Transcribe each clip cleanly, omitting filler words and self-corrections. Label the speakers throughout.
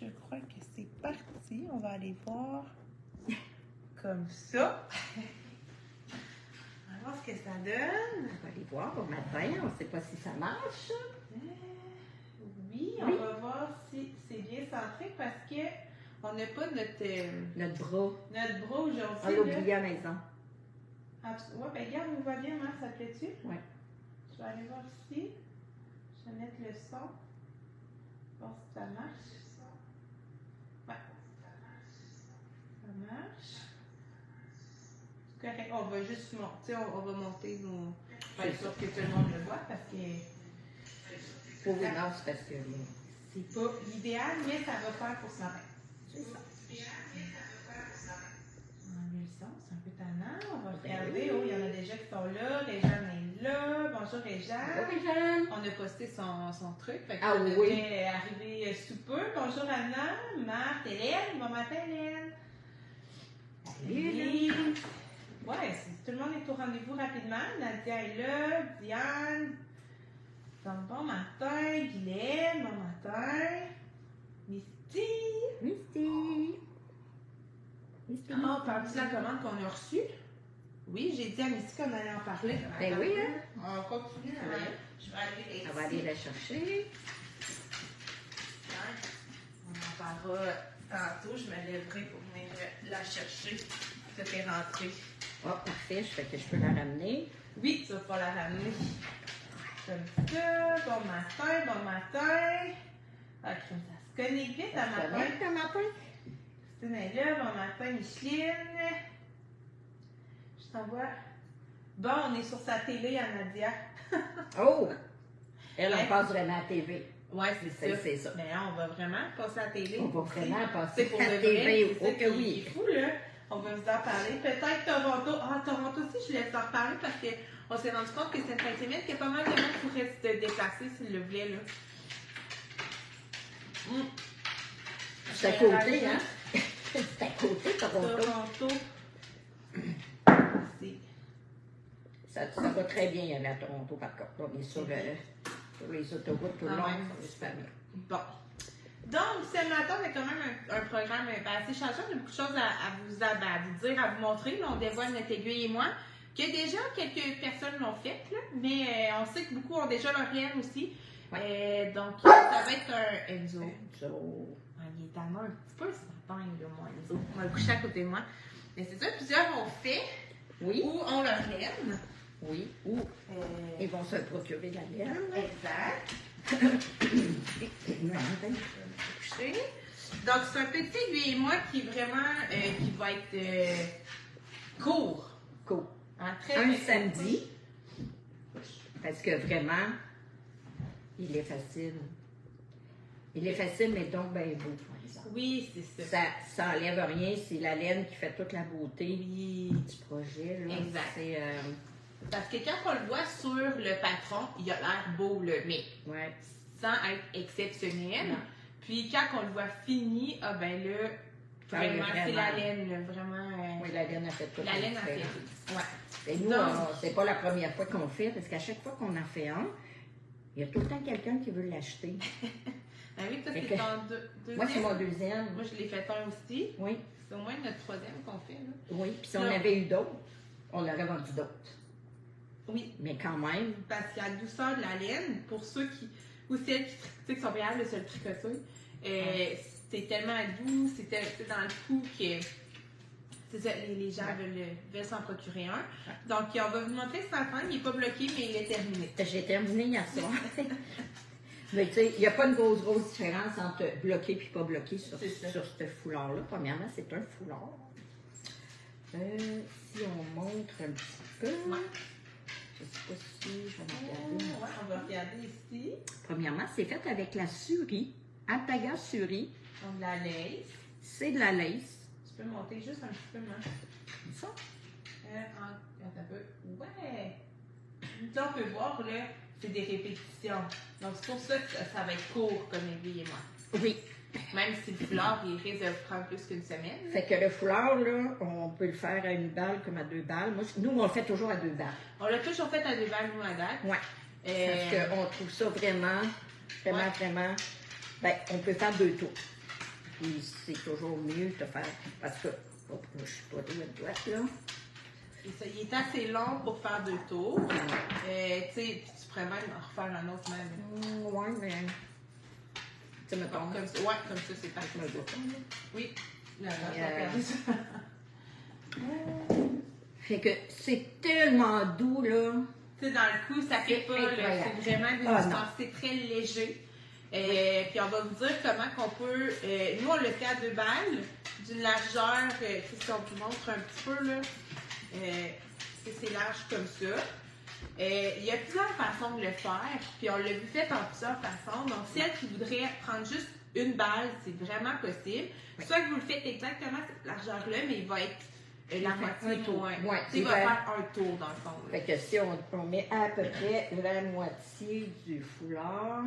Speaker 1: je crois que c'est parti. On va aller voir comme ça. On va voir ce que ça donne.
Speaker 2: On va aller voir au matin. On ne sait pas si ça marche.
Speaker 1: Oui, on va voir si c'est bien centré parce que on n'a pas
Speaker 2: notre bras.
Speaker 1: Notre bras aujourd'hui.
Speaker 2: On l'a oublié à la maison.
Speaker 1: Oui, bien, regarde, on va bien, Marc, ça te plaît-tu?
Speaker 2: Oui.
Speaker 1: Je vais aller voir ici. Je vais mettre le son. Voir si ça marche. Ouais. Ça marche. C'est correct. On va juste monter, on va monter nos. Pour être sûr que tout le monde le voit parce que.
Speaker 2: Pour les masses, parce que.
Speaker 1: C'est pas l'idéal, mais ça va faire pour ce matin.
Speaker 2: C'est ça.
Speaker 1: On a le son, c'est un peu tannant. On va regarder. Oh, il y en a déjà qui sont là. Réjeanne est là. Bonjour Réjeanne.
Speaker 2: Bonjour Réjeanne.
Speaker 1: On a posté son truc. Fait que
Speaker 2: ah
Speaker 1: ça
Speaker 2: oui.
Speaker 1: devrait arriver sous peu. Bonjour Anna, Marthe, Hélène. Bon matin Hélène.
Speaker 2: Salut.
Speaker 1: Ouais, tout le monde est au rendez-vous rapidement. Nadia est là. Diane. Donc, bon matin. Guylaine, bon matin. Misty.
Speaker 2: Misty.
Speaker 1: Ah, parle-tu de la commande qu'on a reçue? Oui, j'ai dit à Misty qu'on allait en parler.
Speaker 2: Ben oui, hein?
Speaker 1: On continue.
Speaker 2: Oui.
Speaker 1: Je vais aller ici.
Speaker 2: On va aller la chercher.
Speaker 1: On en parlera tantôt. Je me lèverai pour venir la chercher. Tout est rentré.
Speaker 2: Oh, parfait. Je fais que je peux la ramener.
Speaker 1: Oui, tu vas pas la ramener. Comme ça. Bon matin, bon matin. Ah, ça se connecte vite à matin.
Speaker 2: Ça matin.
Speaker 1: Christine est là. Bon matin, Micheline. Je t'envoie. Bon, on est sur sa télé à Nadia.
Speaker 2: Oh! Elle, on passe vraiment à la TV.
Speaker 1: Oui, c'est
Speaker 2: ça.
Speaker 1: Mais on va vraiment passer à la télé.
Speaker 2: On va vraiment passer
Speaker 1: pour
Speaker 2: à la
Speaker 1: le
Speaker 2: TV.
Speaker 1: Vrai,
Speaker 2: Oh que oui.
Speaker 1: C'est fou, là. On va vous en parler. Peut-être Toronto. Ah, Toronto aussi, je voulais t'en reparler parce qu'on s'est rendu compte que c'est une fin de semaine qu'il y a pas mal de monde qui pourrait se déplacer s'il le voulait, là.
Speaker 2: C'est à côté, hein? C'est à côté, Toronto. Ça va très bien aller à Toronto, par contre. On est sur les autoroutes tout le long. C'est super bien.
Speaker 1: Bon. Donc, ce matin, on a quand même un programme assez changeant. On a beaucoup de choses à vous dire, à vous montrer. Là, on dévoile notre aiguille et moi. Que déjà, quelques personnes l'ont fait, là, mais on sait que beaucoup ont déjà leur réel aussi. Ouais. Donc, ça va être un Enzo. Il est tellement un petit peu ce matin, là, moi, Enzo. On va le coucher à côté de moi. Mais c'est ça, plusieurs ont fait.
Speaker 2: Oui.
Speaker 1: Ou ont leur laine.
Speaker 2: Oui. Ou ils vont se procurer la laine.
Speaker 1: Exact.
Speaker 2: Coucher.
Speaker 1: Donc, c'est un petit lui et moi qui vraiment qui va être court.
Speaker 2: Court.
Speaker 1: Hein,
Speaker 2: un samedi. Parce que vraiment, il est facile. Il est facile, mais donc bien beau, par exemple.
Speaker 1: Oui, c'est ça.
Speaker 2: Ça n'enlève rien. C'est la laine qui fait toute la beauté du projet. Là.
Speaker 1: Exact. Parce que quand on le voit sur le patron, il a l'air beau, là, mais sans être exceptionnel. Non. Puis quand on le voit fini, ah ben là, vraiment, c'est la laine, là, vraiment.
Speaker 2: Oui, la laine a fait toute
Speaker 1: la laine a fait tout. Ouais.
Speaker 2: Et nous, c'est pas la première fois qu'on le fait, parce qu'à chaque fois qu'on en fait un, il y a tout le temps quelqu'un qui veut l'acheter.
Speaker 1: Ben oui, toi, c'est ton deuxième.
Speaker 2: Moi, c'est mon deuxième.
Speaker 1: Moi, je l'ai fait un aussi.
Speaker 2: Oui.
Speaker 1: C'est au moins notre troisième qu'on fait, là.
Speaker 2: Oui, puis si on avait eu d'autres, on aurait vendu d'autres.
Speaker 1: Oui.
Speaker 2: Mais quand même.
Speaker 1: Parce qu'il y a la douceur de la laine, pour ceux qui, ou celles qui sont capables de se le tricoter, c'est tellement doux, c'est dans le cou que c'est ça, les gens veulent s'en procurer un. Donc, on va vous montrer ce matin, il n'est pas bloqué, mais il est terminé.
Speaker 2: J'ai terminé hier soir. Mais tu sais, il n'y a pas une grosse différence entre bloqué et pas bloqué sur ce foulard-là. Premièrement, c'est un foulard. Si on montre un petit peu. Je ne sais pas si je vais regarder.
Speaker 1: On va regarder ici.
Speaker 2: Premièrement, c'est fait avec la surie, Alpaga Surie.
Speaker 1: Donc, de la lace.
Speaker 2: C'est de la lace.
Speaker 1: Tu peux monter juste un petit peu, moi.
Speaker 2: Ça?
Speaker 1: Un peu. Ouais. Là, on peut voir, là, c'est des répétitions. Donc, c'est pour ça que ça va être court comme aiguille et moi.
Speaker 2: Oui.
Speaker 1: Même si le foulard, il risque de prendre plus qu'une semaine.
Speaker 2: Fait que le foulard, là, on peut le faire à 1 balle comme à 2 balles. Nous, on le fait toujours à 2 balles.
Speaker 1: On l'a toujours fait à 2 balles, nous, à date.
Speaker 2: Oui. Parce qu'on trouve ça vraiment, ben, on peut faire 2 tours. puis c'est toujours mieux de faire, parce que, oh, je suis pas droite, là.
Speaker 1: Et ça, il est assez long pour faire 2 tours. Tu sais, tu pourrais même en refaire un autre même.
Speaker 2: Ouais, mais... Tu me tombes.
Speaker 1: Comme ça, ouais, comme ça, c'est parfait. Oui. Là,
Speaker 2: fait que c'est tellement doux, là.
Speaker 1: Tu sais, dans le coup, ça fait pas, c'est vraiment des histoires, c'est très léger. Puis on va vous dire comment qu'on peut. Nous, on le fait à 2 balles, d'une largeur, si on vous montre un petit peu, là, c'est large comme ça. Il y a plusieurs façons de le faire, puis on l'a vu fait en plusieurs façons. Donc, celle qui voudrait prendre juste une balle, c'est vraiment possible. Oui. Soit que vous le faites exactement cette largeur-là, mais il va être la moitié moins. Ouais, il va faire un tour dans le fond. Là.
Speaker 2: Fait que si on met à peu près la moitié du foulard,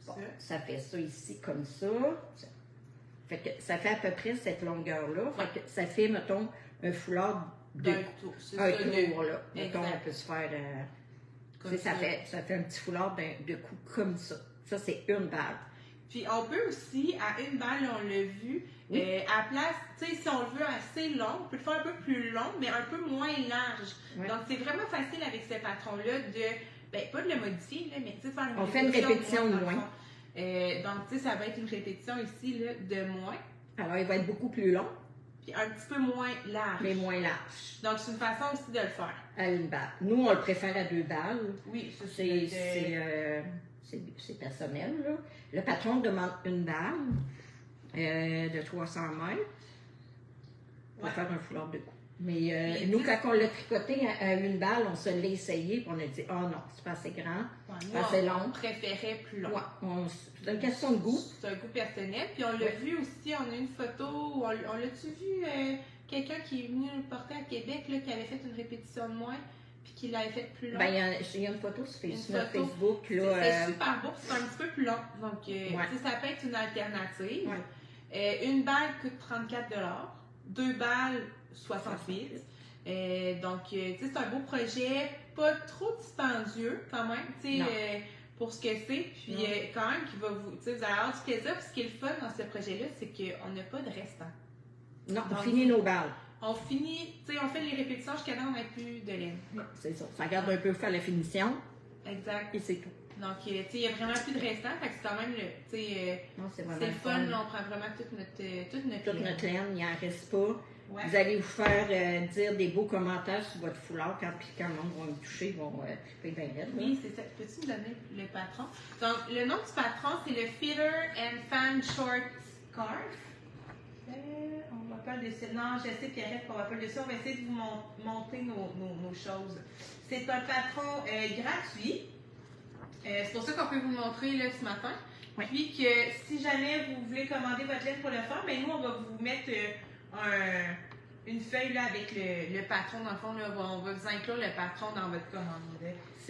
Speaker 2: bon, ça fait ça ici comme ça. Fait que ça fait à peu près cette longueur-là. Fait que ça fait, mettons, un foulard d'un tour. Un tour, là. Mettons, on peut se faire... ça fait un petit foulard de coup comme ça. Ça, c'est une balle.
Speaker 1: Puis on peut aussi, à une balle, on l'a vu, à place, tu sais, si on le veut assez long, on peut le faire un peu plus long, mais un peu moins large. Oui. Donc, c'est vraiment facile avec ce patron-là de, pas de le modifier, là, mais tu sais, faire une
Speaker 2: on fait une répétition de moins.
Speaker 1: Donc, tu sais, ça va être une répétition ici, là, de moins.
Speaker 2: Alors, il va être beaucoup plus long.
Speaker 1: Puis un petit peu moins large.
Speaker 2: Mais moins large.
Speaker 1: Donc, c'est une façon aussi de le faire.
Speaker 2: À une balle. Nous, on le préfère à 2 balles.
Speaker 1: Oui,
Speaker 2: c'est personnel, là. Le patron demande une balle de 300 mètres pour faire un foulard de cou. Mais nous, quand on l'a tricoté à une balle, on se l'a essayé, puis on a dit « Ah non, c'est pas assez grand, pas assez long. »
Speaker 1: On préférait plus long.
Speaker 2: Ouais, c'est une question de goût.
Speaker 1: C'est un goût personnel. Puis on l'a vu aussi, on a une photo, on l'a-tu vu, quelqu'un qui est venu le porter à Québec, là, qui avait fait une répétition de moins, puis qui l'avait fait plus long.
Speaker 2: Ben, il y a une photo sur Facebook.
Speaker 1: C'est super beau, c'est un petit peu plus long. Donc, ça peut être une alternative. Ouais. Une balle coûte 34 $, 2 balles, 60 000. Donc, c'est un beau projet, pas trop dispendieux quand même, pour ce que c'est. Puis, quand même, qui va vous allez avoir du plaisir. Puis, ce qui est le fun dans ce projet-là, c'est qu'on n'a pas de restant.
Speaker 2: Non, on finit nos balles.
Speaker 1: On finit, on fait les répétitions jusqu'à là, on n'a plus de laine.
Speaker 2: C'est ça. Ça garde un peu faire la finition.
Speaker 1: Exact.
Speaker 2: Et c'est tout.
Speaker 1: Donc, il n'y a vraiment plus de restant. Fait que c'est quand même c'est le fun. Là, on prend vraiment toute notre
Speaker 2: laine. Il n'en reste pas. Ouais. Vous allez vous faire dire des beaux commentaires sur votre foulard quand le monde va me toucher, ils vont triper bien raide.
Speaker 1: Oui, c'est ça. Peux-tu me donner le patron? Donc, le nom du patron, c'est le Fitter and Fan Short Scarf. On va pas le dessus. Non, je sais, Pierrette, qu'on va pas le dessus. On va essayer de vous monter nos choses. C'est un patron gratuit. C'est pour ça qu'on peut vous montrer là, ce matin. Oui. Puis que si jamais vous voulez commander votre laine pour le faire, mais nous, on va vous mettre une feuille là, avec le patron. Dans le fond, là, on va vous inclure le patron dans votre commande.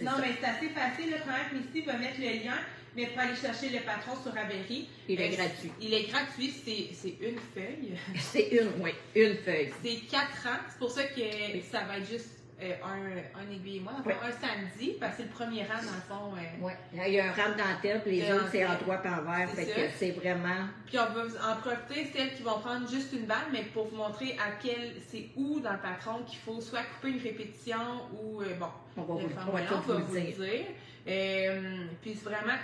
Speaker 1: Non, mais c'est assez facile. Le première ici va mettre le lien, mais pour aller chercher le patron sur Ravelry.
Speaker 2: Il est gratuit.
Speaker 1: Il est gratuit, c'est une feuille.
Speaker 2: C'est une feuille.
Speaker 1: C'est 4 ans. C'est pour ça que ça va être juste un aiguille et moi. Enfin, un samedi, parce que c'est le premier rang, dans le fond.
Speaker 2: Oui, il y a un rang de dentelle, puis les autres, c'est en droit par envers. Fait que c'est vraiment...
Speaker 1: Puis on va en profiter, celles qui vont prendre juste une balle, mais pour vous montrer c'est où dans le patron qu'il faut soit couper une répétition ou,
Speaker 2: on va vous le dire.
Speaker 1: Puis vraiment,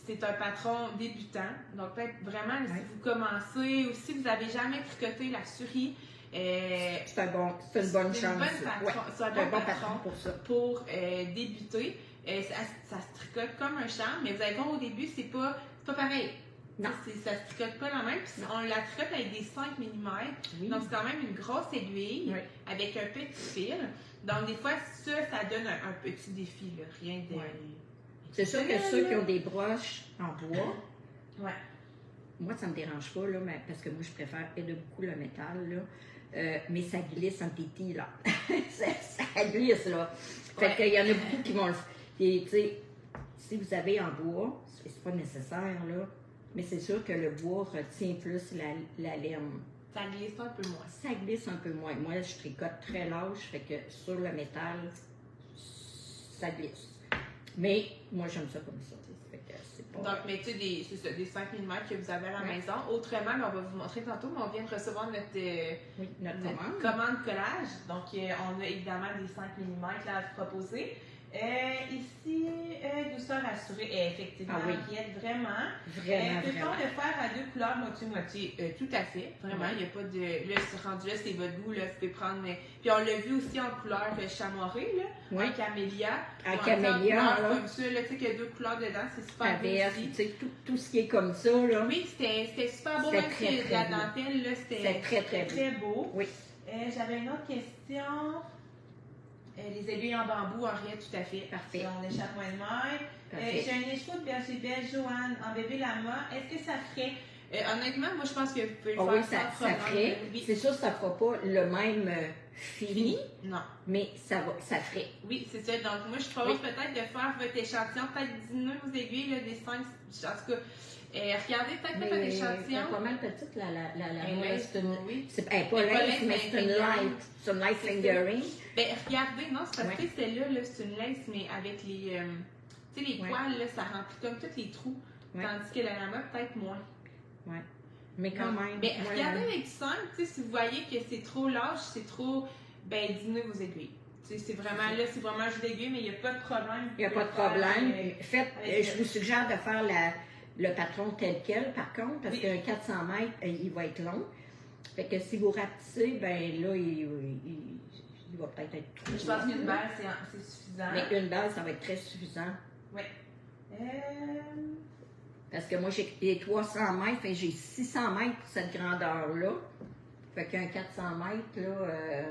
Speaker 1: c'est un patron débutant. Donc, peut-être vraiment, si vous commencez ou si vous n'avez jamais tricoté la souris,
Speaker 2: c'est une bonne chance.
Speaker 1: C'est un bon patron pour ça. Pour débuter. Ça se tricote comme un charme, mais vous allez voir au début, c'est pas pareil. Non. Ça se tricote pas la même. Puis on la tricote avec des 5 mm. Oui. Donc, c'est quand même une grosse aiguille avec un petit fil. Donc, des fois, ça donne un petit défi. Là. Rien de...
Speaker 2: C'est sûr que ceux qui ont des broches en bois, moi, ça me dérange pas, là, mais, parce que moi, je préfère beaucoup le métal, là. Mais ça glisse en téti, là. ça glisse, là. Fait qu'il y en a beaucoup qui vont le faire. Tu sais, si vous avez en bois, c'est pas nécessaire, là. Mais c'est sûr que le bois retient plus la laine.
Speaker 1: Ça glisse un peu moins.
Speaker 2: Ça glisse un peu moins. Moi, je tricote très lâche, fait que sur le métal, ça glisse. Mais moi, j'aime ça comme ça. Fait que c'est pas...
Speaker 1: Donc, mais tu sais, des 5 mm que vous avez à la maison. Autrement, on va vous montrer tantôt, mais on vient de recevoir notre commande collage. Donc, on a évidemment des 5 mm là, à vous proposer. Ici, douceur assurée, effectivement, qui aide vraiment. Peut-on le faire à 2 couleurs moitié-moitié? Tout à fait, vraiment. Il n'y a pas de. Là, ce rendu là, c'est votre goût. Là, vous pouvez prendre. Puis on l'a vu aussi en couleur chamoirée, là, en camélia.
Speaker 2: En camélia,
Speaker 1: comme ça, là, tu sais, qu'il y a 2 couleurs dedans, c'est super beau aussi.
Speaker 2: Tu sais, tout ce qui est comme ça, là.
Speaker 1: Oui, c'était super beau, même si la dentelle, là, c'était très beau.
Speaker 2: Oui.
Speaker 1: J'avais une autre question. Les aiguilles en bambou, Henriette, tout à fait.
Speaker 2: Parfait.
Speaker 1: On échappe moins de maille. J'ai un écheveau de berger belge, Joanne, en bébé lama. Est-ce que ça ferait? Honnêtement, moi, je pense que vous pouvez le faire
Speaker 2: ça ferait. Oui. C'est sûr que ça ne fera pas le même fini. Non. Mais ça ferait.
Speaker 1: Oui, c'est ça. Donc, moi, je propose peut-être de faire votre échantillon, peut-être diminuer vos aiguilles, là, des 5. En tout cas, regardez peut-être votre échantillon.
Speaker 2: C'est pas mal petite, la
Speaker 1: oui.
Speaker 2: C'est pas lace, mais c'est une light. C'est une light fingering.
Speaker 1: Ben, regardez, non, c'est parce que celle-là, là, c'est une lace, mais avec les, tu sais, les poils, là, ça remplit comme tous les trous. Tandis que la lama, peut-être moins.
Speaker 2: Oui. Mais quand même.
Speaker 1: Mais regardez avec 5, tu sais, si vous voyez que c'est trop lâche, c'est trop, ben, diminuez vos aiguilles. C'est vraiment là, c'est vraiment juste d'aiguille, mais il n'y a pas de problème.
Speaker 2: Il n'y a pas de problème. Faites, je vous suggère de faire le patron tel quel, par contre, parce qu'un 400 mètres, il va être long. Fait que si vous rapetissez, ben là, il va peut-être être trop.
Speaker 1: Je pense qu'une balle, c'est suffisant.
Speaker 2: Mais une balle, ça va être très suffisant.
Speaker 1: Oui.
Speaker 2: Parce que moi, j'ai 300 mètres, et j'ai 600 mètres pour cette grandeur-là. Fait qu'un 400 mètres, là,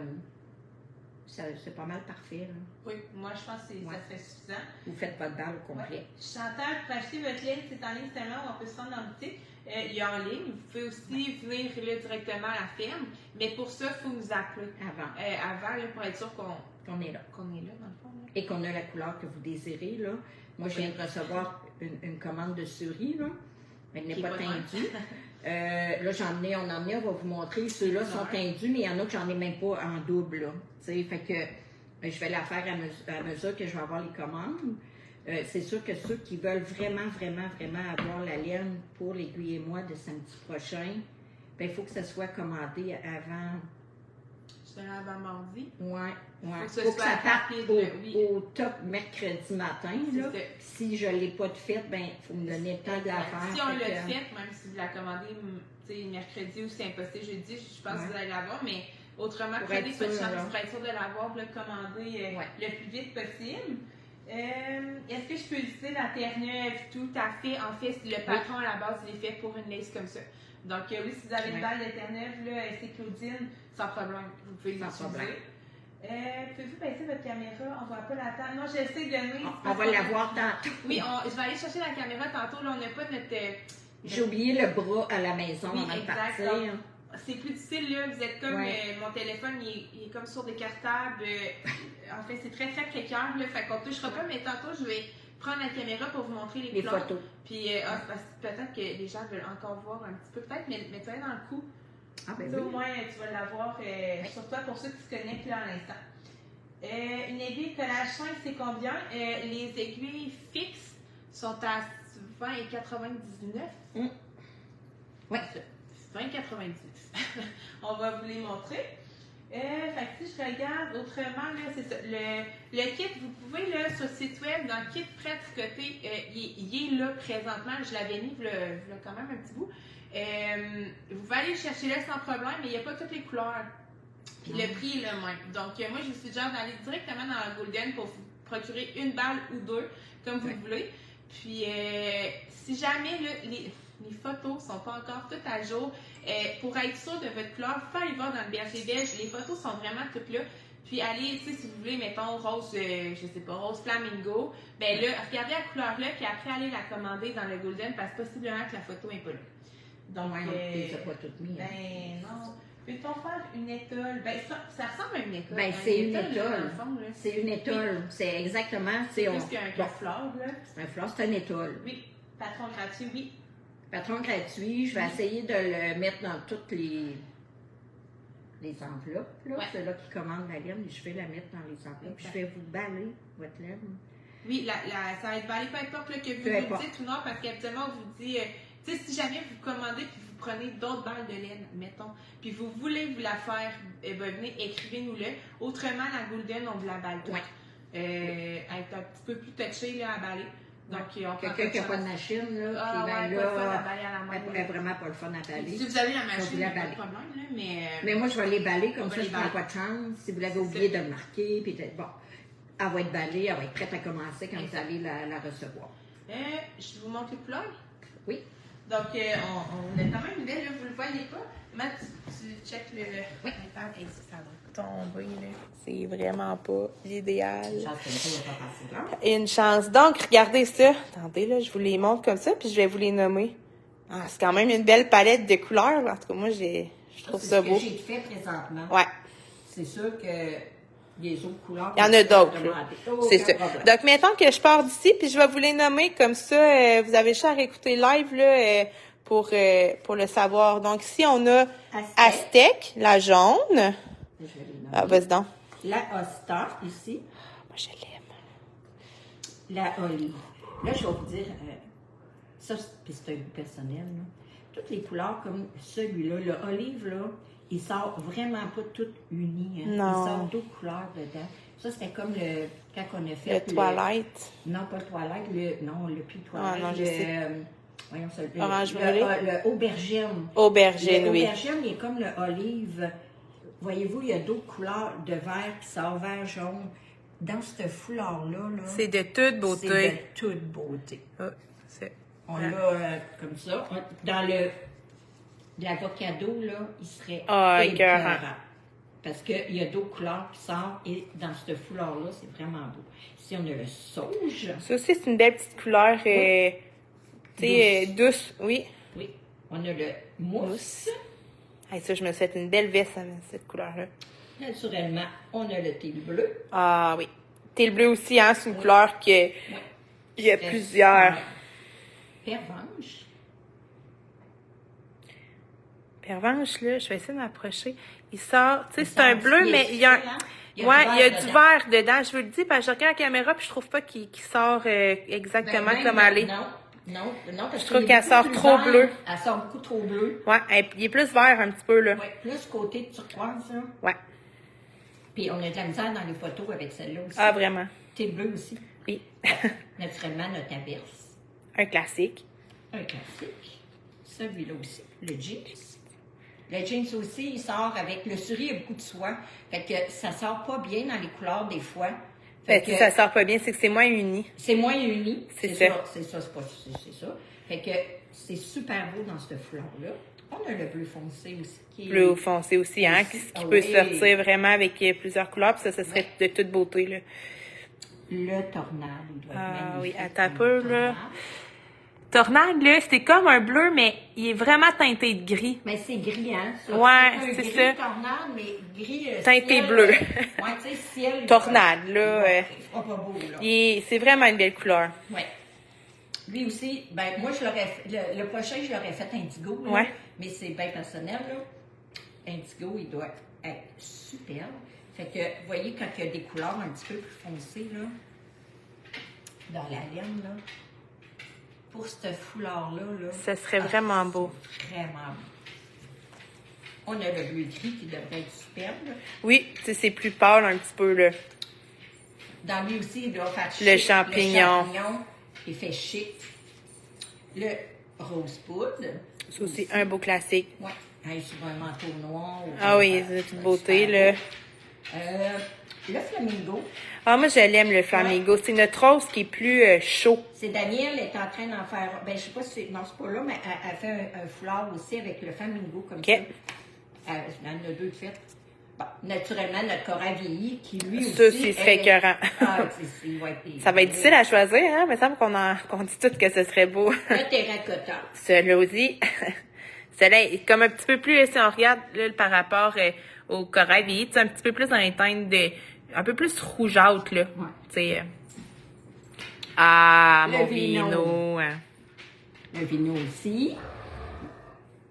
Speaker 2: c'est pas mal parfait. Là.
Speaker 1: Oui, moi, je pense que ça serait suffisant.
Speaker 2: Vous faites votre balle au complet.
Speaker 1: Chantal, pour acheter votre ligne, c'est en ligne seulement ou on peut se rendre dans le boutique. Il y a en ligne. Vous pouvez aussi venir là, directement à la ferme. Mais pour ça, il faut nous appeler. Avant, là, pour être sûr qu'on est là. Qu'on est là, dans le fond. Là.
Speaker 2: Et qu'on a la couleur que vous désirez. Là. Moi, je viens de recevoir une commande de souris. Là. Elle n'est pas teintue. Là, on a va vous montrer. Ceux-là sont tendus, mais il y en a que j'en ai même pas en double. Là. Fait que je vais la faire à mesure que je vais avoir les commandes. C'est sûr que ceux qui veulent vraiment avoir la laine pour l'aiguille et moi de samedi prochain, ben il faut que ça soit commandé avant.
Speaker 1: Avant mardi?
Speaker 2: Oui. Faut que ça parte au top mercredi matin. Là. Si je ne l'ai pas de fait, ben il faut me donner le temps de la faire.
Speaker 1: Si on l'a fait, même si vous la commandez mercredi ou c'est impossible jeudi, je pense que vous allez l'avoir, mais autrement, prenez votre chance pour être sûr de l'avoir, le commander le plus vite possible. Est-ce que je peux utiliser la Terre-Neuve? Tout à fait. En fait, le patron à la base, il est fait pour une lace comme ça. Donc, oui, si vous avez une balle de Terre-Neuve, c'est Claudine, sans problème. Vous pouvez l'utiliser. Pouvez-vous baisser votre caméra? On ne voit pas la table. Non, j'essaie de donner.
Speaker 2: On va la voir tantôt.
Speaker 1: Oui, je vais aller chercher la caméra tantôt. Là, on n'a pas notre.
Speaker 2: J'ai oublié le bras à la maison avant de partir.
Speaker 1: C'est plus difficile, là. Vous êtes comme. Mon téléphone, il est comme sur des cartables. En fait, c'est très précaire, là. Fait qu'on ne touchera pas, mais tantôt, je vais prendre la caméra pour vous montrer les plans.
Speaker 2: Photos.
Speaker 1: Puis, peut-être que les gens veulent encore voir un petit peu. Peut-être, mais tu vas dans le coup.
Speaker 2: Ah, ben
Speaker 1: Au moins, tu vas l'avoir sur toi pour ceux qui se connectent là à l'instant. Une aiguille collage 5, c'est combien? Les aiguilles fixes sont à 20 et 99.
Speaker 2: Oui.
Speaker 1: 20 et 99. On va vous les montrer. Fait que si je regarde autrement, là, c'est ça. Le kit, vous pouvez, là, sur le site web, dans le kit prêt à tricoter, il est là présentement. Je l'avais mis, il y a quand même un petit bout. Vous pouvez aller le chercher là sans problème, mais il n'y a pas toutes les couleurs. Puis le prix est le même. Donc, moi, je vous suggère d'aller directement dans la Golden pour vous procurer une balle ou deux, comme vous voulez. Puis, si jamais là, les photos ne sont pas encore toutes à jour, pour être sûr de votre couleur, faut aller voir dans le berger belge. Les photos sont vraiment toutes là. Puis, allez, tu sais, si vous voulez, mettons, rose, je sais pas, rose flamingo, ben là, regardez la couleur là, puis après, allez la commander dans le Golden, parce que possiblement que la photo n'est pas là. Donc,
Speaker 2: tu pas toutes mis.
Speaker 1: Ben, non. Peut-on faire une étole? Ben, ça ressemble à une étole.
Speaker 2: Ben, c'est une étole. C'est une étole. C'est exactement.
Speaker 1: C'est plus qu'un fleur, là.
Speaker 2: Un fleur, c'est une étole.
Speaker 1: Oui. Patron gratuit, oui.
Speaker 2: Patron gratuit. Je vais essayer de le mettre dans toutes les enveloppes. Là. C'est là qui commande la laine. Je vais la mettre dans les enveloppes. Je vais vous baller votre laine.
Speaker 1: Oui, ça va être balai, peu importe là, que vous le dites ou non, parce qu'habituellement, on vous dit, tu sais, si jamais vous commandez puis vous prenez d'autres balles de laine, mettons, puis vous voulez vous la faire, venez, écrivez-nous-le. Autrement, la Golden, on vous la balle toute. Elle est un petit peu plus touchée là, à baler. Donc,
Speaker 2: quelqu'un qui n'a pas de machine, là,
Speaker 1: qui
Speaker 2: ben
Speaker 1: là, pas le fun à baler à la main.
Speaker 2: Elle vraiment pas le fun à baler.
Speaker 1: Si vous avez la machine, il n'y a pas de problème, là,
Speaker 2: mais moi, je vais les baler, comme ça, je ne prends pas de chance. Si vous l'avez oublié de le marquer, puis bon, elle va être balée, elle va être prête à commencer quand vous allez la recevoir.
Speaker 1: Je vous montre les couleurs?
Speaker 2: Oui.
Speaker 1: Donc, on a quand même une belle, là, vous le voyez pas. Matt, tu checkes le... Oui. Ça va tomber, là. C'est vraiment pas l'idéal. Une chance. Donc, regardez ça. Attendez, là, je vous les montre comme ça, puis je vais vous les nommer. Ah, c'est quand même une belle palette de couleurs. En tout cas, moi, je trouve ça beau.
Speaker 2: C'est ce que j'ai fait présentement.
Speaker 1: Ouais.
Speaker 2: C'est sûr que les autres couleurs...
Speaker 1: Il y en a d'autres. C'est ça. Donc, mettons que je pars d'ici, puis je vais vous les nommer comme ça. Vous avez juste à réécouter live, là, pour le savoir. Donc, ici, on a Aztec, la jaune. Ah, vas-y donc.
Speaker 2: La Osta, ici.
Speaker 1: Moi, je l'aime.
Speaker 2: La Olive. Là, je vais vous dire, ça, c'est un goût personnel, là. Toutes les couleurs comme celui-là, le Olive, là, il sort vraiment pas tout uni. Hein.
Speaker 1: Non.
Speaker 2: Il sort d'autres couleurs dedans. Ça, c'était comme quand on a fait
Speaker 1: le Twilight.
Speaker 2: Non, pas le Twilight. Non, le plus Twilight.
Speaker 1: Ah, non, je sais.
Speaker 2: Voyons ça.
Speaker 1: Orange brûlé.
Speaker 2: Le Aubergine.
Speaker 1: Aubergine, oui.
Speaker 2: L'aubergine, il est comme le Olive. Voyez-vous, il y a d'autres couleurs de vert qui sortent vert, jaune. Dans ce foulard-là, là,
Speaker 1: c'est de toute beauté.
Speaker 2: C'est de toute beauté. On l'a comme ça. Dans l'avocado, là, il serait écœurant. Parce qu'il y a d'autres couleurs qui sortent et dans ce foulard-là, c'est vraiment beau. Ici, on a le sauge.
Speaker 1: Ça aussi, c'est une belle petite couleur douce. Oui.
Speaker 2: Oui. On a le mousse.
Speaker 1: Hey, ça, je me souhaite une belle veste avec cette couleur-là.
Speaker 2: Naturellement, on a le thé bleu.
Speaker 1: Ah oui. Thé bleu aussi, hein, c'est une couleur que il y a plusieurs.
Speaker 2: Pervenche.
Speaker 1: Pervenche, là, je vais essayer de m'approcher. Il sort, tu sais, c'est un bleu, mais il y a du vert dedans. Je vous le dis, parce que je regarde la caméra puis je trouve pas qu'il sort exactement comme elle est.
Speaker 2: Non, parce
Speaker 1: je trouve qu'elle sort trop bleue.
Speaker 2: Elle sort beaucoup trop bleue.
Speaker 1: Ouais, il est plus vert un petit peu, là.
Speaker 2: Ouais, plus côté turquoise, là.
Speaker 1: Ouais.
Speaker 2: Puis on a de la misère dans les photos avec celle-là aussi.
Speaker 1: Ah, vraiment?
Speaker 2: Thé bleu aussi.
Speaker 1: Oui.
Speaker 2: Naturellement, notre averse.
Speaker 1: Un classique.
Speaker 2: Un classique. Celui-là aussi, le jeans. Le jeans aussi, il sort avec... Le souris, il y a beaucoup de soie. Fait que ça sort pas bien dans les couleurs des fois.
Speaker 1: Si ça sort pas bien, c'est que c'est moins uni.
Speaker 2: C'est moins uni.
Speaker 1: C'est ça.
Speaker 2: C'est ça. Fait que c'est super beau dans ce foulard-là. On a le bleu foncé aussi.
Speaker 1: Bleu foncé aussi, hein, qui peut sortir vraiment avec plusieurs couleurs. Puis ça serait de toute beauté, là.
Speaker 2: Le tornade, il doit être magnifique.
Speaker 1: Oui, attends un peu, là. Tornade, là, c'était comme un bleu, mais il est vraiment teinté de gris.
Speaker 2: Mais c'est gris, hein? Ça.
Speaker 1: Ouais, c'est ça.
Speaker 2: Tornade, mais gris.
Speaker 1: Teinté
Speaker 2: ciel,
Speaker 1: bleu.
Speaker 2: Ouais, tu sais, ciel.
Speaker 1: Tornade, là.
Speaker 2: Il sera pas beau, là.
Speaker 1: C'est vraiment une belle couleur.
Speaker 2: Ouais. Lui aussi, ben, moi, je l'aurais fait. Le prochain, je l'aurais fait indigo, là.
Speaker 1: Ouais.
Speaker 2: Mais c'est bien personnel, là. Indigo, il doit être superbe. Fait que, vous voyez, quand il y a des couleurs un petit peu plus foncées, là, dans la laine, là. Pour ce foulard-là, là,
Speaker 1: ça serait vraiment beau.
Speaker 2: Vraiment beau. On a le bleu gris qui devrait être superbe. Là.
Speaker 1: Oui, tu sais, c'est plus pâle un petit peu, là.
Speaker 2: Dans lui aussi, il doit faire chic.
Speaker 1: Le champignon.
Speaker 2: Il fait chic. Le rose poudre.
Speaker 1: C'est aussi un beau classique.
Speaker 2: Oui, sur un manteau noir.
Speaker 1: Oui, c'est une beauté, là.
Speaker 2: Le flamingo.
Speaker 1: Ah, moi, je l'aime, le flamingo. Ouais. C'est notre rose qui est plus chaud.
Speaker 2: C'est Danielle est en train d'en faire... Ben, je sais pas si c'est... Non, c'est pas là, mais elle fait un foulard aussi avec le flamingo comme ça. Elle en a deux de fait. Bon, naturellement, notre corail vieilli, qui lui aussi...
Speaker 1: Ça, c'est très écœurant. Ça va être difficile à choisir, hein? Il me semble qu'on dit tout que ce serait beau.
Speaker 2: Le terracotta.
Speaker 1: Celui-là aussi. Celui-là est comme un petit peu plus... Si on regarde là, par rapport au corail vieilli, c'est un petit peu plus dans les teintes de... Un peu plus rougeâtre, là.
Speaker 2: Ouais.
Speaker 1: Tu sais. Mon vino.
Speaker 2: Le vino aussi.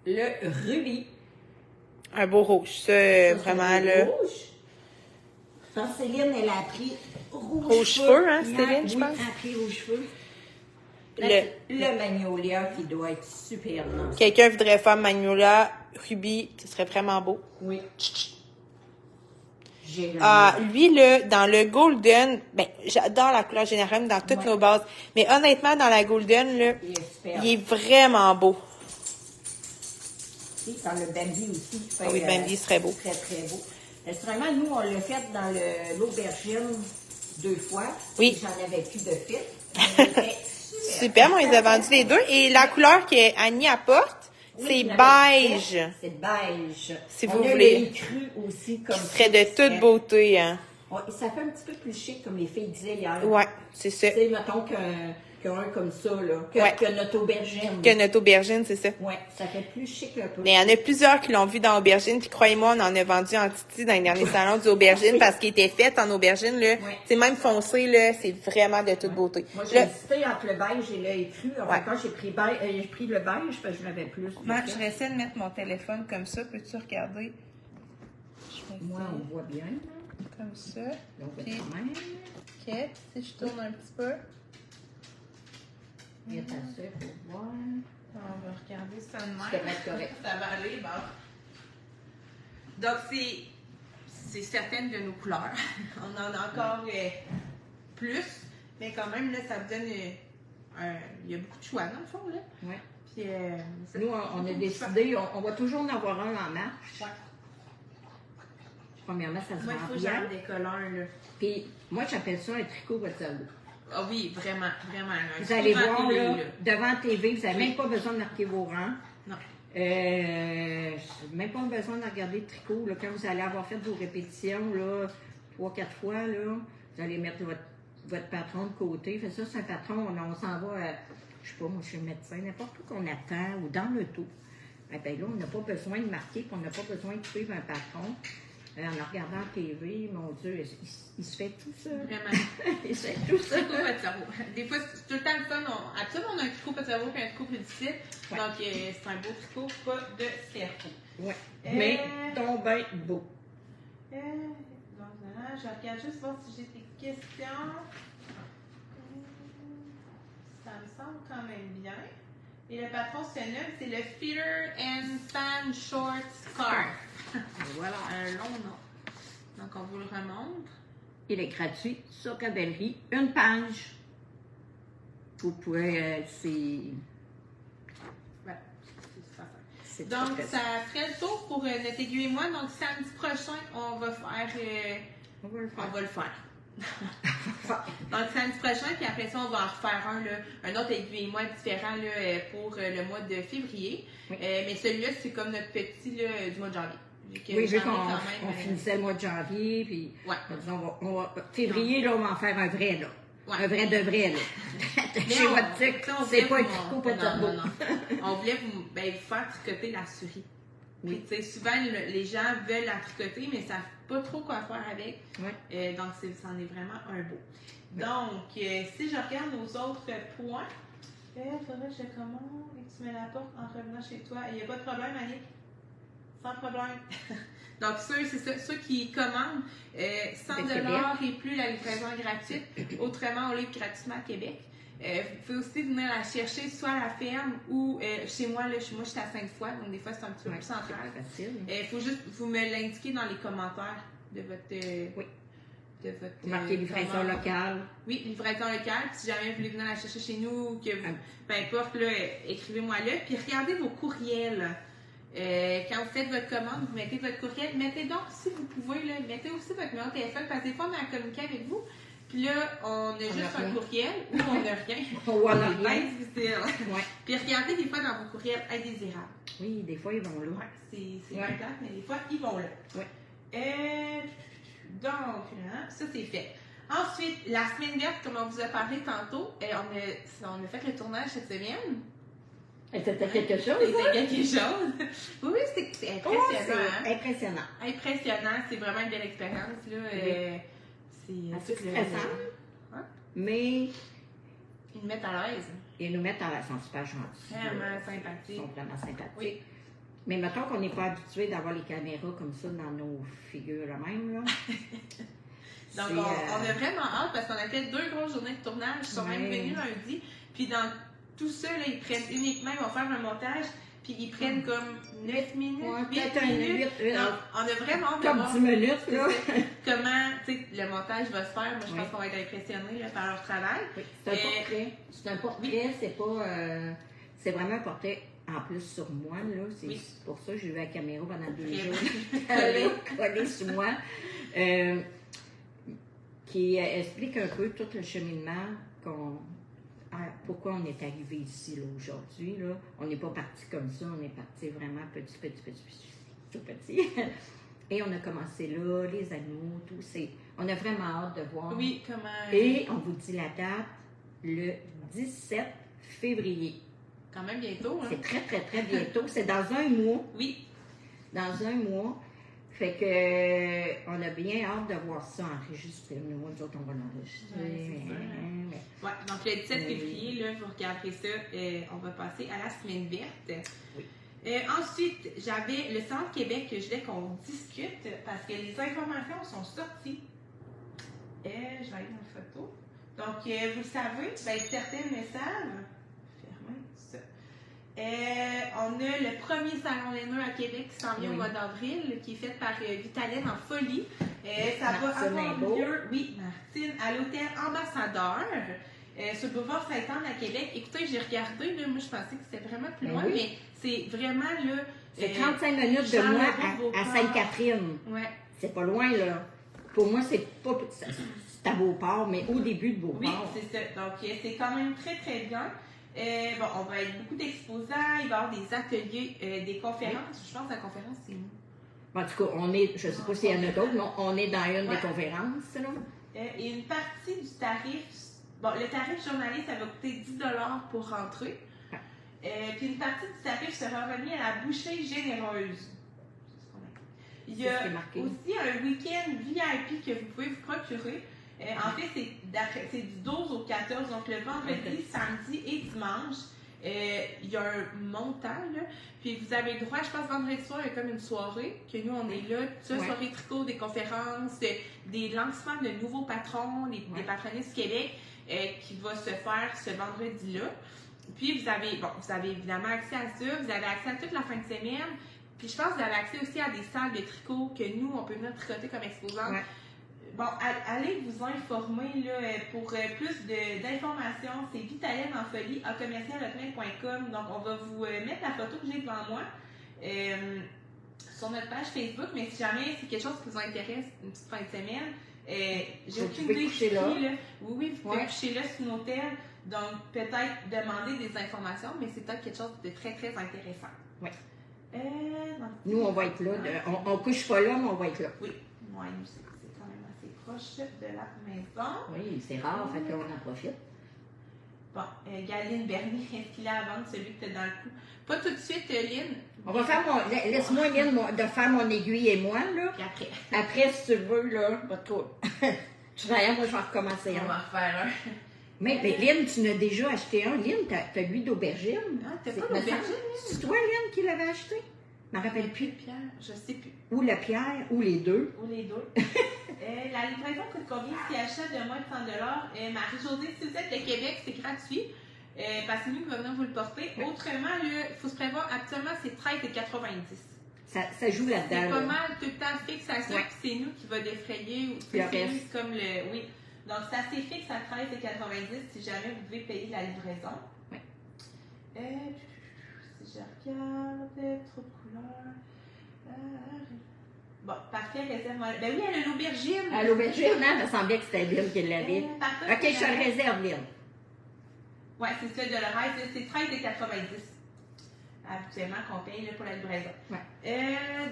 Speaker 2: Le rubis.
Speaker 1: Un beau rouge, ça vraiment, là.
Speaker 2: Rouge. Quand Céline, elle a pris
Speaker 1: aux cheveux, hein, Céline, je pense.
Speaker 2: Oui, aux cheveux.
Speaker 1: Le
Speaker 2: magnolia qui doit être super nice.
Speaker 1: Quelqu'un voudrait faire magnolia, rubis, ce serait vraiment beau.
Speaker 2: Oui.
Speaker 1: Lui, là, dans le golden, ben, j'adore la couleur générale dans toutes nos bases. Mais honnêtement, dans la golden, là, il est vraiment beau.
Speaker 2: Et dans le Bambi aussi.
Speaker 1: Oui, Bambi serait beau.
Speaker 2: Très, très beau. Naturellement, nous, on l'a fait dans l'aubergine 2 fois.
Speaker 1: Oui.
Speaker 2: J'en avais plus de fit.
Speaker 1: Super, on les a vendus les 2. Et la couleur qu'Annie apporte, c'est beige.
Speaker 2: C'est beige.
Speaker 1: Si vous voulez.
Speaker 2: Cru aussi comme
Speaker 1: qui serait de toute beauté, hein.
Speaker 2: Ouais, ça fait un petit peu plus chic, comme les filles disaient hier.
Speaker 1: Ouais, c'est ça.
Speaker 2: Tu sais, mettons qu'un comme ça, là. Que notre aubergine.
Speaker 1: Que notre aubergine, c'est ça.
Speaker 2: Ouais, ça fait plus chic un peu.
Speaker 1: Mais il y en a plusieurs qui l'ont vu dans l'aubergine, puis croyez-moi, on en a vendu en titi dans les derniers salons du aubergine parce qu'il était fait en aubergine, là. C'est même foncé, là, c'est vraiment de toute beauté.
Speaker 2: Moi, j'ai hésité entre le beige et l'œil cru. Enfin, quand j'ai pris le beige, parce que je l'avais plus.
Speaker 1: Moi, je vais essayer de mettre mon téléphone comme ça. Peux-tu regarder?
Speaker 2: Moi, on voit bien.
Speaker 1: Comme ça.
Speaker 2: Puis,
Speaker 1: OK, si je tourne un petit peu.
Speaker 2: Il y a ta soeur pour voir.
Speaker 1: On va regarder ça de même.
Speaker 2: Ça va être correct.
Speaker 1: Ça va aller, bon. Donc, c'est certaines de nos couleurs. On en a encore plus, mais quand même, là, ça vous donne il y a beaucoup de choix, dans le fond, là.
Speaker 2: Oui.
Speaker 1: Puis,
Speaker 2: nous, on a décidé, on va toujours en avoir un en marche.
Speaker 1: Ouais.
Speaker 2: Premièrement, ça se
Speaker 1: moi,
Speaker 2: vend
Speaker 1: il faut
Speaker 2: bien.
Speaker 1: des collants, là.
Speaker 2: Puis, moi, j'appelle ça un tricot Waterloo.
Speaker 1: Ah oui, vraiment, vraiment.
Speaker 2: Vous allez voir, là, devant la TV, vous n'avez même pas besoin de marquer vos rangs.
Speaker 1: Non.
Speaker 2: Même pas besoin de regarder le tricot. Là, quand vous allez avoir fait vos répétitions, là, 3-4 fois, là, vous allez mettre votre patron de côté. Fait ça, c'est un patron, on s'en va, je sais pas, moi, chez le médecin, n'importe où qu'on attend, ou dans le tout. Eh bien là, on n'a pas besoin de marquer, on n'a pas besoin de suivre un patron. En regardant la TV, mon Dieu, il se fait tout ça.
Speaker 1: Vraiment.
Speaker 2: Il se fait tout ça.
Speaker 1: Tricot pas de cerveau. Des fois, c'est tout le temps le fun. Absolument, on a un tricot pas de cerveau et un tricot plus difficile.
Speaker 2: Ouais.
Speaker 1: Donc, c'est un beau tricot, pas de cerveau.
Speaker 2: Oui. Mais tombé beau.
Speaker 1: Donc, voilà, je regarde juste voir si j'ai des questions. Ça me semble quand même bien. Et le patron se nomme, c'est le Feeder and Fan Short Scarf.
Speaker 2: Voilà.
Speaker 1: Un long nom. Donc, on vous le remontre.
Speaker 2: Il est gratuit sur Cabellerie, une page. Vous pouvez,
Speaker 1: c'est donc, ça ferait le tour pour notre aiguille et moi. Donc, samedi prochain, on va faire. On va le faire. Donc, samedi prochain, puis après ça, on va en refaire un autre aiguille et moi différent là, pour le mois de février. Oui. Mais celui-là, c'est comme notre petit là, du mois de janvier.
Speaker 2: Oui, vu qu'on finissait le mois de janvier, puis février, là, on va en faire un vrai, là. Ouais. Un vrai de vrai, là. Chez votre tic, c'est pas un tricot, pas de turbo.
Speaker 1: Non. On voulait vous faire tricoter la souris. Oui. Puis, souvent, les gens veulent la tricoter, mais ils ne savent pas trop quoi faire avec. Oui. Donc, c'en est vraiment un beau. Oui. Donc, si je regarde nos autres points, il faudrait que je commande et que tu me l'apportes en revenant chez toi. Il n'y a pas de problème, Annick? Sans problème. Donc, ceux qui commandent 100 $ et plus, la livraison est gratuite. Autrement, on livre gratuitement à Québec. Vous pouvez aussi venir la chercher soit à la ferme ou chez moi. Là, chez moi, je suis à Sainte-Foy, donc des fois, c'est un petit peu plus central. Il faut juste vous me l'indiquer dans les commentaires de votre...
Speaker 2: Vous marquez livraison locale.
Speaker 1: Oui, livraison locale. Puis si jamais vous voulez venir la chercher chez nous, que vous, peu importe, là, écrivez-moi là. Puis regardez vos courriels. Quand vous faites votre commande, vous mettez votre courriel. Mettez donc, si vous pouvez, là, mettez aussi votre numéro de téléphone, parce que des fois, on a communiqué avec vous. Puis là, on a juste un courriel ou on n'a rien.
Speaker 2: On n'a rien.
Speaker 1: Ouais. Puis regardez des fois dans vos courriels indésirables.
Speaker 2: Oui, des fois, ils vont là.
Speaker 1: Ouais, c'est pas plate, mais des fois, ils vont là. Ouais. Donc, ça, c'est fait. Ensuite, la semaine verte, comme on vous a parlé tantôt, on a fait le tournage cette semaine.
Speaker 2: C'était quelque chose.
Speaker 1: C'était quelque chose. Oui, c'est impressionnant.
Speaker 2: C'est impressionnant.
Speaker 1: Impressionnant. C'est vraiment une belle expérience. Là.
Speaker 2: C'est stressant. Mais.
Speaker 1: Ils nous mettent à l'aise.
Speaker 2: Ils nous mettent à l'aise. Ils sont super gentils.
Speaker 1: Vraiment sympathiques.
Speaker 2: Ils sont vraiment sympathiques.
Speaker 1: Oui.
Speaker 2: Mais mettons qu'on n'est pas habitué d'avoir les caméras comme ça dans nos figures là même. Là.
Speaker 1: Donc, on a vraiment hâte parce qu'on a fait 2 grosses journées de tournage. Ils sont même venus lundi. Puis, dans tout ça, là, ils prennent uniquement, ils vont faire un montage. Puis, ils prennent comme 9 minutes, 8 minutes. Donc, on a vraiment hâte de voir
Speaker 2: 10 minutes, là.
Speaker 1: Comment, tu sais, le montage va se faire. Moi, je pense qu'on va être impressionnés par leur travail.
Speaker 2: Oui. C'est un portrait. C'est un portrait, c'est pas... c'est vraiment un portrait, en plus, sur moi, là. C'est pour ça que j'ai eu la caméra pendant 2 jours. collée sur moi. Qui explique un peu tout le cheminement pourquoi on est arrivé ici là, aujourd'hui. Là. On n'est pas parti comme ça, on est parti vraiment tout petit. Et on a commencé là, les animaux, tout. On a vraiment hâte de voir.
Speaker 1: Oui, comment...
Speaker 2: Et on vous dit la date, le 17 février.
Speaker 1: Quand même bientôt, hein?
Speaker 2: C'est très, très, très bientôt. C'est dans un mois.
Speaker 1: Oui.
Speaker 2: Dans un mois. Fait que on a bien hâte de voir ça enregistré. Nous autres, on va l'enregistrer.
Speaker 1: Ouais, donc le 17 février, là, vous regarderez ça. On va passer à la semaine verte.
Speaker 2: Oui.
Speaker 1: Ensuite, j'avais le Centre Québec que je voulais qu'on discute parce que les informations sont sorties. Je vais aller dans la photo. Donc, vous le savez, certains le savent. Fermez ça. On a le premier salon laineux à Québec qui s'en vient au mois d'avril, qui est fait par Vitalaine en folie. Ça va avoir lieu, Martine, à l'hôtel Ambassadeur, sur le boulevard Sainte-Anne à Québec. Écoutez, j'ai regardé, là, moi je pensais que c'était vraiment plus loin, mais c'est vraiment là.
Speaker 2: C'est 35 minutes de moi à Sainte-Catherine.
Speaker 1: Ouais.
Speaker 2: C'est pas loin, là. Pour moi, c'est pas. C'est à Beauport, mais au début de Beauport.
Speaker 1: Oui, c'est ça. Donc, c'est quand même très, très bien. On va être beaucoup d'exposants, il va y avoir des ateliers, des conférences. Je pense que la conférence, c'est nous.
Speaker 2: En tout cas, je ne sais pas s'il y en a d'autres, mais on est dans une des conférences. Là.
Speaker 1: Et une partie du tarif, le tarif journalier, ça va coûter 10 $ pour rentrer. Puis une partie du tarif sera remis à la bouchée généreuse. Il y a aussi un week-end VIP que vous pouvez vous procurer. En fait, c'est du 12 au 14, donc le vendredi, samedi et dimanche. Il y a un montant, là. Puis vous avez le droit, je pense, vendredi soir, il y a comme une soirée, que nous, on est là. Soirée tricot, des conférences, des lancements de nouveaux patrons, des patronistes du Québec, qui va se faire ce vendredi-là. Puis vous avez évidemment accès à ça, vous avez accès à toute la fin de semaine. Puis je pense que vous avez accès aussi à des salles de tricot que nous, on peut venir tricoter comme exposants. Ouais. Bon, allez vous informer là, pour plus d'informations. C'est Vitalaine en folie à commercial.com. Donc, on va vous mettre la photo que j'ai devant moi sur notre page Facebook. Mais si jamais c'est quelque chose qui vous intéresse, une petite fin de semaine, j'ai aucune idée coucher là. Oui, vous pouvez coucher là sur mon hôtel. Donc, peut-être demander des informations, mais c'est peut-être quelque chose de très, très intéressant.
Speaker 2: Oui. Nous, on va être là. On ne couche pas là, mais on va être là.
Speaker 1: Oui. Moi, c'est quand même assez proche de la maison.
Speaker 2: Oui, c'est rare, fait qu'on en profite.
Speaker 1: Bon, Galine Bernier, est-ce qu'il a à vendre celui que tu as dans le cou? Pas tout de suite, Lynn.
Speaker 2: On va faire laisse-moi, Lynn, de faire mon aiguille et moi, là.
Speaker 1: Puis après.
Speaker 2: Après, si tu veux, là, pas trop. Tu vas moi, je vais recommencer.
Speaker 1: On va en refaire un.
Speaker 2: Mais Lynn, tu n'as déjà acheté un. Lynn, t'as l'huile d'aubergine.
Speaker 1: Ah, t'as pas l'aubergine?
Speaker 2: C'est toi, Lynn, qui l'avait acheté? Je me rappelle plus.
Speaker 1: Pierre, je sais plus.
Speaker 2: Ou la pierre, ou les deux.
Speaker 1: Ou les deux. La livraison coûte combien si achète de moins de 100 $? Marie-Josée, si vous êtes de Québec, c'est gratuit. Parce que nous, nous venons vous le porter. Oui. Autrement, il faut se prévoir, actuellement, c'est 13,90 $.
Speaker 2: Ça joue là-dedans.
Speaker 1: C'est pas mal tout le temps fixe à ça, puis c'est nous qui va défrayer. C'est comme le. Oui. Donc, c'est assez fixe à 13,90 $ si jamais vous devez payer la livraison.
Speaker 2: Oui.
Speaker 1: Si je regarde, trop de couleurs. Bon, parfait, réserve-moi. Ben oui, elle a l'aubergine.
Speaker 2: À l'aubergine, hein? Ça semblait que c'était Lynn qui l'avait. Ok, je te le réserve, Lynn.
Speaker 1: Oui, c'est ça, de l'oreille. C'est 13,90 $ habituellement qu'on paye là, pour la livraison.
Speaker 2: Ouais.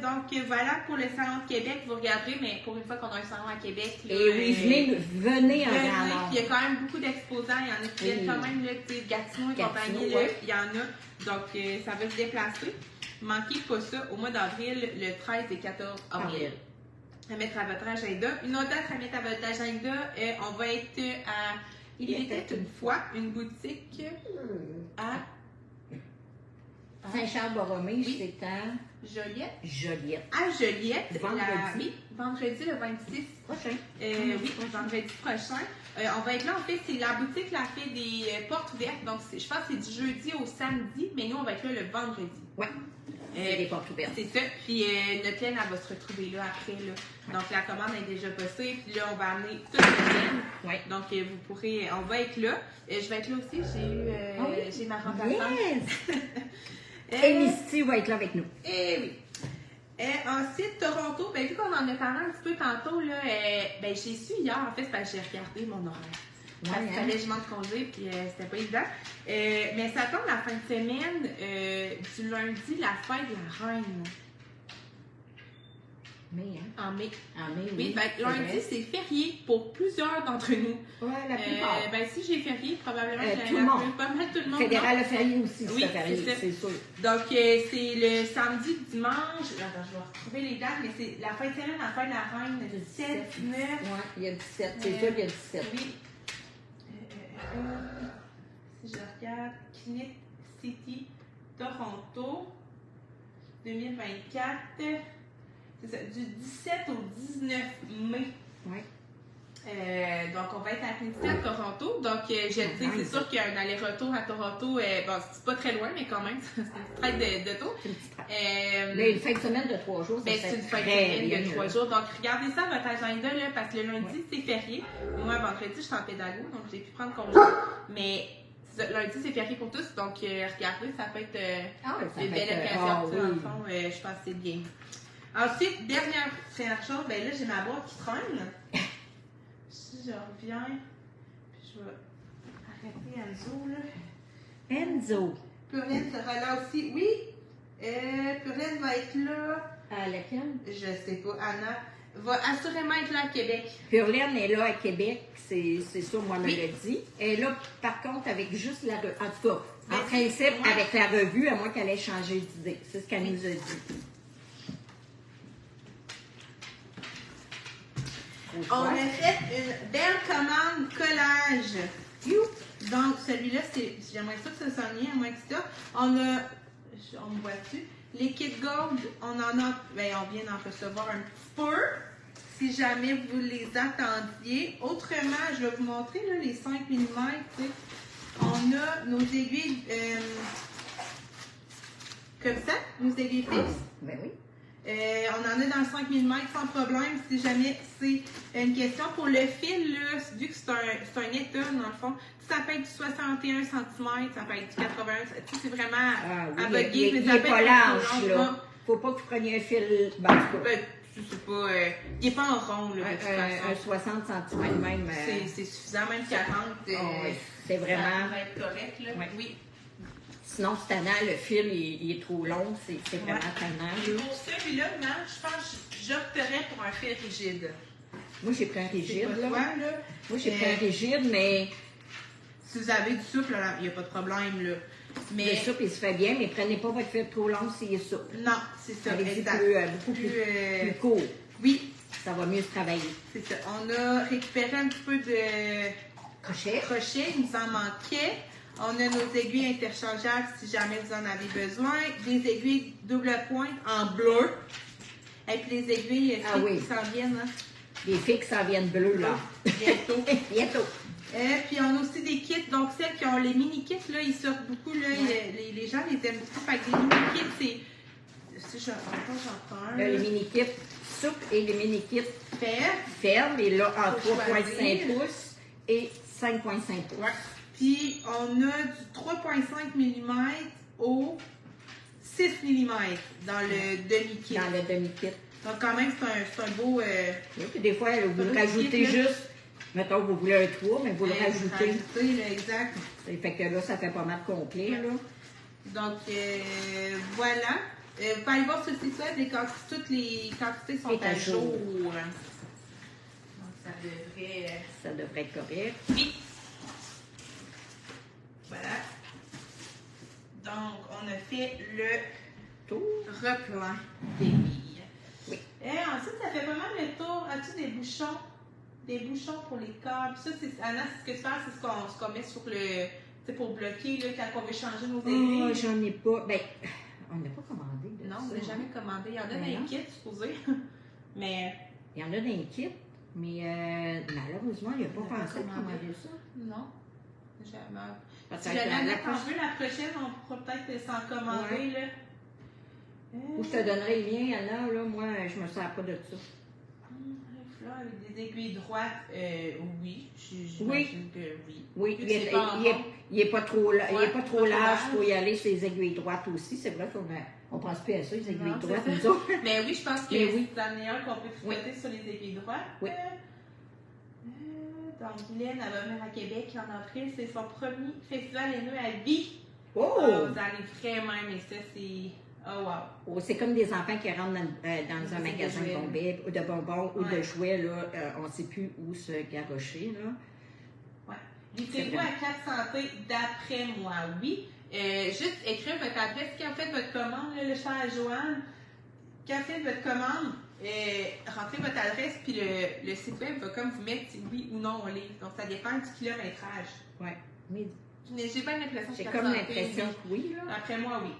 Speaker 1: Donc, voilà pour le Salon de Québec. Vous regarderez, mais pour une fois qu'on a un salon à Québec. Là,
Speaker 2: et oui, venez en grand nombre.
Speaker 1: Il y a quand même beaucoup d'exposants. Il y en a qui viennent quand même, là, Gatineau et compagnie. Là, il y en a. Donc, ça va se déplacer. Manquez pas ça au mois d'avril, le 13 et 14 avril. À mettre à votre agenda. Une autre date à mettre à votre agenda, on va être à... Il était une fois une boutique à...
Speaker 2: Saint-Charles-Borromée,
Speaker 1: oui.
Speaker 2: c'est à
Speaker 1: Joliette.
Speaker 2: Joliette.
Speaker 1: À Joliette.
Speaker 2: Vendredi.
Speaker 1: Oui, vendredi le 26.
Speaker 2: Prochain.
Speaker 1: Oui, vendredi prochain. On va être là, en fait, c'est la boutique là fait des portes ouvertes. Donc, je pense que c'est du jeudi au samedi, mais nous, on va être là le vendredi.
Speaker 2: Oui. C'est des portes ouvertes.
Speaker 1: C'est ça. Puis notre laine, elle va se retrouver là après. Là. Ouais. Donc, la commande est déjà passée. Puis là, on va amener toute la laine.
Speaker 2: Ouais.
Speaker 1: Donc, vous pourrez... On va être là. Je vais être là aussi. J'ai ma remplaçante.
Speaker 2: Yes! Et Misty va être là avec nous.
Speaker 1: Eh oui. Ensuite, Toronto, ben, vu qu'on en a parlé un petit peu tantôt, là, ben, j'ai su hier, en fait, c'est parce que j'ai regardé mon horaire. Parce qu'il fallait que je monte congé, puis c'était pas évident. Mais ça tombe la fin de semaine, du lundi, la fête de la reine.
Speaker 2: Mai, hein?
Speaker 1: En mai.
Speaker 2: En mai,
Speaker 1: oui. Ben, lundi, c'est férié pour plusieurs d'entre nous.
Speaker 2: Oui, la plupart.
Speaker 1: Ben, si j'ai férié, probablement
Speaker 2: tout le monde.
Speaker 1: Pas mal tout le monde.
Speaker 2: Fédéral a férié aussi,
Speaker 1: oui,
Speaker 2: c'est sûr.
Speaker 1: Donc, c'est le samedi, dimanche. Attends, je vais retrouver les dates, mais c'est la fin de semaine, la fin de la reine, le 17, 19.
Speaker 2: Oui, il y a 17. C'est sûr, il y a 17.
Speaker 1: Oui. Si je regarde, Knit City, Toronto, 2024. C'est ça, du 17 au 19 mai.
Speaker 2: Oui.
Speaker 1: Donc, on va être à Knit City à Toronto. Donc, c'est sûr qu'il y a un aller-retour à Toronto. Bon, c'est pas très loin, mais quand même, c'est une traite de taux.
Speaker 2: Mais une fin de semaine de 3 jours,
Speaker 1: c'est une fin de semaine de 3 jours. Donc, regardez ça, votre agenda, là, parce que le lundi, c'est férié. Moi, vendredi, je suis en pédago, donc j'ai pu prendre congé. Mais lundi, c'est férié pour tous. Donc, regardez, ça peut être une belle occasion. Dans le fond, je pense que c'est bien. Ensuite, dernière chose, ben là, j'ai ma boîte qui traîne. Si je reviens, puis je vais arrêter Enzo, là.
Speaker 2: Enzo.
Speaker 1: Purlaine sera là aussi. Oui, Purlaine va être là.
Speaker 2: À laquelle?
Speaker 1: Je sais pas. Anna va assurément être là à Québec.
Speaker 2: Purlaine est là à Québec, c'est sûr, moi, me l'a dit. Elle est là, par contre, avec juste la revue. En tout cas, en principe, avec la revue, à moins qu'elle ait changé d'idée. C'est ce qu'elle nous a dit.
Speaker 1: On a fait une belle commande collage. Donc, celui-là, j'aimerais ça que ça sonne bien, à moins que ça. On me voit-tu? Les kits gold, on vient d'en recevoir un petit peu, si jamais vous les attendiez. Autrement, je vais vous montrer là, les 5 mm. On a nos aiguilles comme ça, nos aiguilles fixes.
Speaker 2: Ben oui.
Speaker 1: On en a dans le 5 mm sans problème si jamais c'est une question. Pour le fil, là, vu que c'est un éton dans le fond, ça peut être du 61 cm, ça peut être du 80 cm. C'est vraiment à bugger.
Speaker 2: Il n'est pas large, là. Faut pas que vous preniez un fil.
Speaker 1: Je sais pas. Il n'est pas en rond, là, de toute façon.
Speaker 2: Un 60 cm même.
Speaker 1: C'est suffisant, même 40.
Speaker 2: C'est vraiment.
Speaker 1: Ça va être correct, là. Oui.
Speaker 2: Sinon, c'est tannant, le fil il est trop long, c'est vraiment tannant.
Speaker 1: Pour celui-là, je pense que j'opterais pour un fil rigide.
Speaker 2: Moi, j'ai pris un rigide.
Speaker 1: Là. Moi,
Speaker 2: j'ai pris un rigide, mais.
Speaker 1: Si vous avez du souple, il n'y a pas de problème. Là.
Speaker 2: Mais... Le souple, il se fait bien, mais prenez pas votre fil trop long s'il est souple.
Speaker 1: Non, c'est ça.
Speaker 2: Allez-y beaucoup plus court.
Speaker 1: Oui.
Speaker 2: Ça va mieux se travailler.
Speaker 1: C'est ça. On a récupéré un petit peu de
Speaker 2: crochet.
Speaker 1: Il nous en manquait. On a nos aiguilles interchangeables si jamais vous en avez besoin. Des aiguilles double pointe en bleu. Et puis les aiguilles qui s'en viennent. Hein?
Speaker 2: Les filles qui s'en viennent bleues, là.
Speaker 1: Bientôt.
Speaker 2: Bientôt.
Speaker 1: Puis on a aussi des kits. Donc celles qui ont les mini-kits, là, ils sortent beaucoup. Là, les gens les aiment beaucoup. Fait que les mini-kits, c'est... Si j'en prends un.
Speaker 2: Les mini-kits souples et les mini-kits fermes. Et là, en 3,5 pouces et 5,5 pouces.
Speaker 1: Ouais. Puis, on a du 3,5 mm au 6 mm dans le demi-kit.
Speaker 2: Dans le demi-kit.
Speaker 1: Donc, quand même, c'est un beau...
Speaker 2: Oui, puis des fois, vous rajoutez juste... Mettons, vous voulez un 3, mais vous le rajoutez.
Speaker 1: Là, exact.
Speaker 2: Fait que là, ça fait pas mal complet, là.
Speaker 1: Donc, voilà. Vous pouvez aller voir sur le site web, toutes les quantités sont à jour. Donc,
Speaker 2: ça devrait être correct.
Speaker 1: Oui. Voilà. Donc, on a fait le replan des billes.
Speaker 2: Oui.
Speaker 1: Et ensuite, ça fait vraiment le tour. As-tu des bouchons? Des bouchons pour les câbles. Ça, Anna, c'est ce que tu fais, c'est ce qu'on met sur le C'est pour bloquer, là, quand on veut changer nos
Speaker 2: Oh,
Speaker 1: aiguilles.
Speaker 2: j'en ai pas. Ben, on n'a pas commandé de
Speaker 1: Non,
Speaker 2: ça.
Speaker 1: on n'a jamais commandé. Il y en a
Speaker 2: Ben
Speaker 1: dans
Speaker 2: non.
Speaker 1: les kits, supposé. Mais
Speaker 2: Il y en a dans les kits, mais malheureusement, il n'a pas
Speaker 1: On n'a pas
Speaker 2: pensé à
Speaker 1: commandé.
Speaker 2: commander ça.
Speaker 1: non. Jamais.
Speaker 2: Parce
Speaker 1: Si
Speaker 2: que
Speaker 1: jamais
Speaker 2: la
Speaker 1: quand je veux la prochaine, on pourra peut-être s'en commander, là.
Speaker 2: Ou je te donnerai le lien, Anna, là, moi, je me sers pas de ça.
Speaker 1: Là, avec des aiguilles droites, oui.
Speaker 2: Oui.
Speaker 1: Que oui.
Speaker 2: Oui,
Speaker 1: Vu
Speaker 2: il
Speaker 1: que c'est pas en rond.
Speaker 2: est pas trop, il est
Speaker 1: Ouais,
Speaker 2: pas trop large pour y aller sur les aiguilles droites aussi. C'est vrai qu'on pense plus à ça, les aiguilles
Speaker 1: Non, c'est
Speaker 2: droites,
Speaker 1: ça.
Speaker 2: nous autres.
Speaker 1: Mais oui, je pense que
Speaker 2: Mais oui.
Speaker 1: c'est un meilleur qu'on peut
Speaker 2: Oui.
Speaker 1: tricoter sur les aiguilles droites.
Speaker 2: Oui.
Speaker 1: Donc, Guylaine, elle va venir à Québec en avril. C'est son premier festival haineux à vie.
Speaker 2: Oh!
Speaker 1: Vous allez vraiment aimer ça. C'est. Oh, wow.
Speaker 2: Oh, c'est comme des enfants qui rentrent dans un
Speaker 1: Des
Speaker 2: magasin de
Speaker 1: jouets.
Speaker 2: bonbons, ou de bonbons ou de
Speaker 1: Ouais.
Speaker 2: jouets, là, on ne sait plus où se garrocher, là.
Speaker 1: Ouais. Luttez-vous à carte santé d'après moi, oui. Juste écrire votre adresse. Quand vous faites votre commande, là, le chat à Joanne, quand vous faites votre commande, rentrez votre adresse, puis le site web va comme vous mettre si oui ou non on livre. Donc, ça dépend du kilométrage.
Speaker 2: Oui. Mais
Speaker 1: Mais j'ai pas l'impression que
Speaker 2: j'ai
Speaker 1: carte
Speaker 2: comme
Speaker 1: santé,
Speaker 2: l'impression que oui, là.
Speaker 1: oui. Après moi, oui.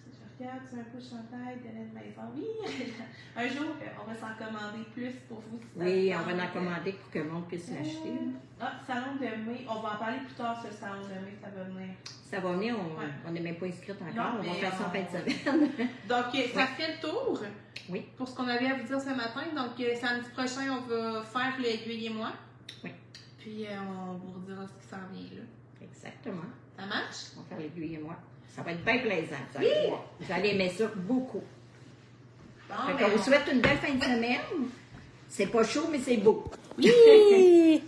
Speaker 1: Si je regarde, c'est un peu chantail de notre maison. Oui! Un jour, on va s'en commander plus pour vous. Si ça
Speaker 2: Oui,
Speaker 1: vous
Speaker 2: on va
Speaker 1: tente.
Speaker 2: en commander pour que le monde puisse l'acheter. là.
Speaker 1: Salon de mai. On va en parler plus tard, ce salon de mai, ça va venir.
Speaker 2: Ça va venir,
Speaker 1: Ouais.
Speaker 2: on n'est même pas inscrite encore,
Speaker 1: Non,
Speaker 2: on va
Speaker 1: mais
Speaker 2: faire ça en
Speaker 1: on-
Speaker 2: fin de semaine.
Speaker 1: Donc, ça fait le tour
Speaker 2: Oui.
Speaker 1: pour ce qu'on avait à vous dire ce matin. Donc, samedi prochain, on va faire l'aiguille et moi.
Speaker 2: Oui.
Speaker 1: Puis, on vous redira ce qui s'en vient là.
Speaker 2: Exactement.
Speaker 1: Ça marche?
Speaker 2: On va faire l'aiguille et moi. Ça va être bien plaisant, vous allez voir. Vous allez aimer ça beaucoup.
Speaker 1: Bon,
Speaker 2: Fait
Speaker 1: ben,
Speaker 2: qu'on vous souhaite une belle fin de semaine. C'est pas chaud, mais c'est beau.
Speaker 1: Oui!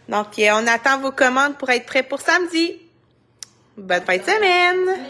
Speaker 1: Donc, on attend vos commandes pour être prêts pour samedi. Bonne fin de semaine!